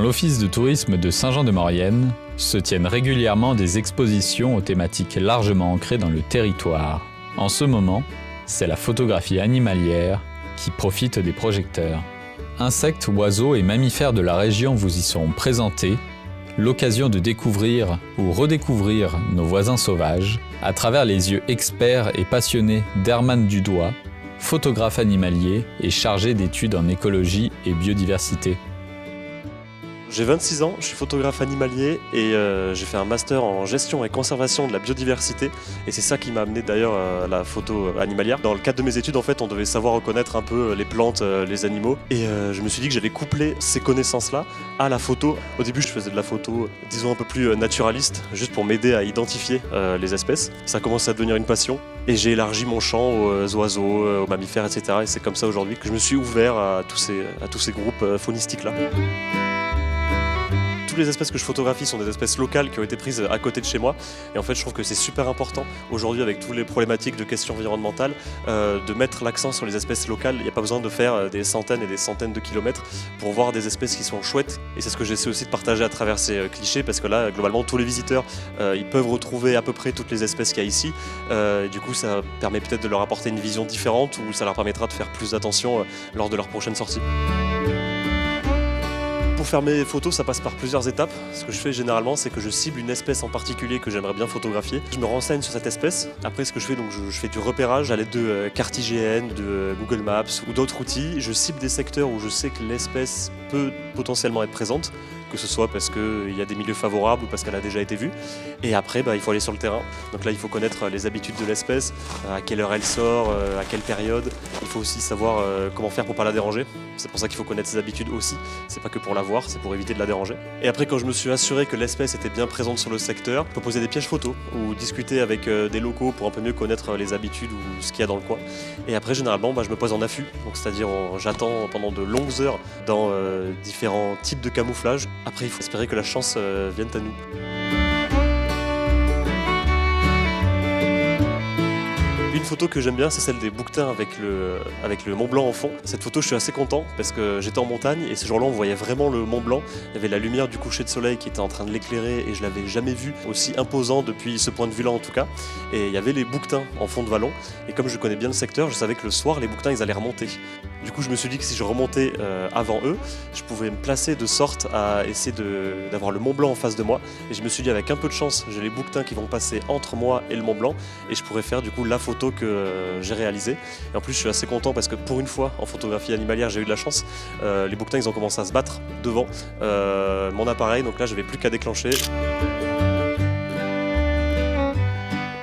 l'office de tourisme de Saint-Jean-de-Maurienne se tiennent régulièrement des expositions aux thématiques largement ancrées dans le territoire. En ce moment, c'est la photographie animalière qui profite des projecteurs. Insectes, oiseaux et mammifères de la région vous y seront présentés, l'occasion de découvrir ou redécouvrir nos voisins sauvages à travers les yeux experts et passionnés d'Herman Dudois, photographe animalier et chargé d'études en écologie et biodiversité. J'ai 26 ans, je suis photographe animalier et j'ai fait un master en gestion et conservation de la biodiversité et c'est ça qui m'a amené d'ailleurs à la photo animalière. Dans le cadre de mes études, en fait, on devait savoir reconnaître un peu les plantes, les animaux et je me suis dit que j'allais coupler ces connaissances-là à la photo. Au début, je faisais de la photo, disons, un peu plus naturaliste, juste pour m'aider à identifier les espèces. Ça a commencé à devenir une passion et j'ai élargi mon champ aux oiseaux, aux mammifères, etc. Et c'est comme ça aujourd'hui que je me suis ouvert à tous ces groupes faunistiques-là. Toutes les espèces que je photographie sont des espèces locales qui ont été prises à côté de chez moi. Et en fait, je trouve que c'est super important aujourd'hui avec toutes les problématiques de questions environnementales de mettre l'accent sur les espèces locales. Il n'y a pas besoin de faire des centaines et des centaines de kilomètres pour voir des espèces qui sont chouettes. Et c'est ce que j'essaie aussi de partager à travers ces clichés parce que là, globalement, tous les visiteurs, ils peuvent retrouver à peu près toutes les espèces qu'il y a ici. Et du coup, ça permet peut-être de leur apporter une vision différente ou ça leur permettra de faire plus attention lors de leur prochaine sortie. Pour faire mes photos, ça passe par plusieurs étapes. Ce que je fais généralement, c'est que je cible une espèce en particulier que j'aimerais bien photographier. Je me renseigne sur cette espèce. Après, ce que je fais, donc, je fais du repérage à l'aide de cartes IGN, de Google Maps ou d'autres outils. Je cible des secteurs où je sais que l'espèce peut potentiellement être présente, que ce soit parce qu'il y a des milieux favorables ou parce qu'elle a déjà été vue. Et après, il faut aller sur le terrain. Donc là, il faut connaître les habitudes de l'espèce, à quelle heure elle sort, à quelle période. Il faut aussi savoir comment faire pour ne pas la déranger. C'est pour ça qu'il faut connaître ses habitudes aussi. C'est pas que pour la voir, c'est pour éviter de la déranger. Et après, quand je me suis assuré que l'espèce était bien présente sur le secteur, je peux poser des pièges photos ou discuter avec des locaux pour un peu mieux connaître les habitudes ou ce qu'il y a dans le coin. Et après, généralement, je me pose en affût. Donc, c'est-à-dire, j'attends pendant de longues heures dans différents types de camouflage. Après, il faut espérer que la chance vienne à nous. Une photo que j'aime bien, c'est celle des bouquetins avec le Mont Blanc en fond. Cette photo, je suis assez content parce que j'étais en montagne et ce jour-là, on voyait vraiment le Mont Blanc. Il y avait la lumière du coucher de soleil qui était en train de l'éclairer et je l'avais jamais vu aussi imposant depuis ce point de vue-là en tout cas. Et il y avait les bouquetins en fond de vallon et comme je connais bien le secteur, je savais que le soir, les bouquetins, ils allaient remonter. Du coup, je me suis dit que si je remontais avant eux, je pouvais me placer de sorte à essayer d'avoir le Mont Blanc en face de moi. Et je me suis dit, avec un peu de chance, j'ai les bouquetins qui vont passer entre moi et le Mont Blanc. Et je pourrais faire du coup la photo que j'ai réalisée. Et en plus, je suis assez content parce que pour une fois, en photographie animalière, j'ai eu de la chance. Les bouquetins, ils ont commencé à se battre devant mon appareil. Donc là, je n'avais plus qu'à déclencher.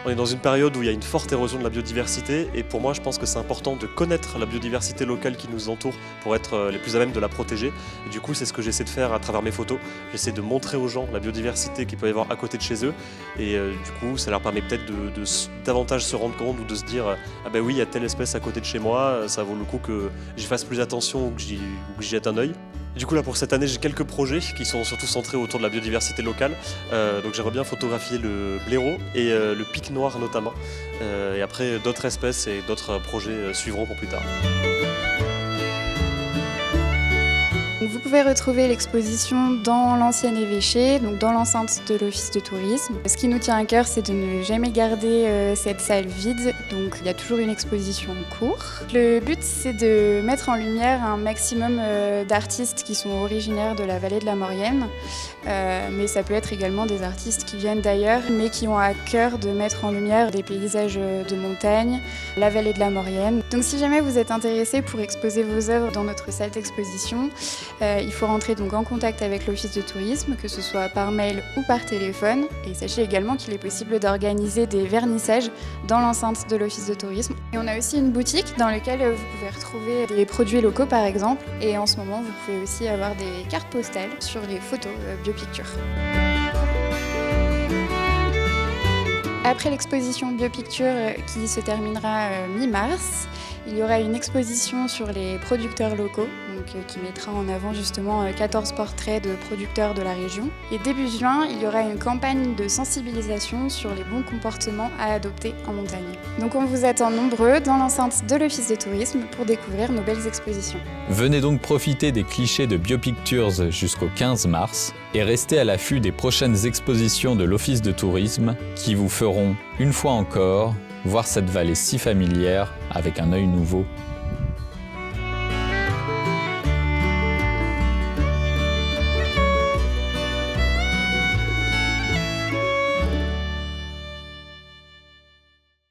On est dans une période où il y a une forte érosion de la biodiversité et pour moi je pense que c'est important de connaître la biodiversité locale qui nous entoure pour être les plus à même de la protéger. Et du coup c'est ce que j'essaie de faire à travers mes photos. J'essaie de montrer aux gens la biodiversité qu'il peut y avoir à côté de chez eux et du coup ça leur permet peut-être de davantage se rendre compte ou de se dire ah ben oui il y a telle espèce à côté de chez moi, ça vaut le coup que j'y fasse plus attention ou que j'y jette un œil. Du coup là pour cette année j'ai quelques projets qui sont surtout centrés autour de la biodiversité locale. Donc j'aimerais bien photographier le blaireau et le pic noir notamment. Et après d'autres espèces et d'autres projets suivront pour plus tard. Vous pouvez retrouver l'exposition dans l'ancien évêché, donc dans l'enceinte de l'office de tourisme. Ce qui nous tient à cœur, c'est de ne jamais garder cette salle vide, donc il y a toujours une exposition en cours. Le but, c'est de mettre en lumière un maximum d'artistes qui sont originaires de la vallée de la Maurienne, mais ça peut être également des artistes qui viennent d'ailleurs, mais qui ont à cœur de mettre en lumière des paysages de montagne, la vallée de la Maurienne. Donc si jamais vous êtes intéressé pour exposer vos œuvres dans notre salle d'exposition, il faut rentrer donc en contact avec l'office de tourisme, que ce soit par mail ou par téléphone. Et sachez également qu'il est possible d'organiser des vernissages dans l'enceinte de l'office de tourisme. Et on a aussi une boutique dans laquelle vous pouvez retrouver des produits locaux par exemple. Et en ce moment, vous pouvez aussi avoir des cartes postales sur les photos biopictures. Après l'exposition biopicture qui se terminera mi-mars, il y aura une exposition sur les producteurs locaux, qui mettra en avant justement 14 portraits de producteurs de la région. Et début juin, il y aura une campagne de sensibilisation sur les bons comportements à adopter en montagne. Donc on vous attend nombreux dans l'enceinte de l'Office de tourisme pour découvrir nos belles expositions. Venez donc profiter des clichés de Biopictures jusqu'au 15 mars et restez à l'affût des prochaines expositions de l'Office de tourisme qui vous feront, une fois encore, voir cette vallée si familière avec un œil nouveau.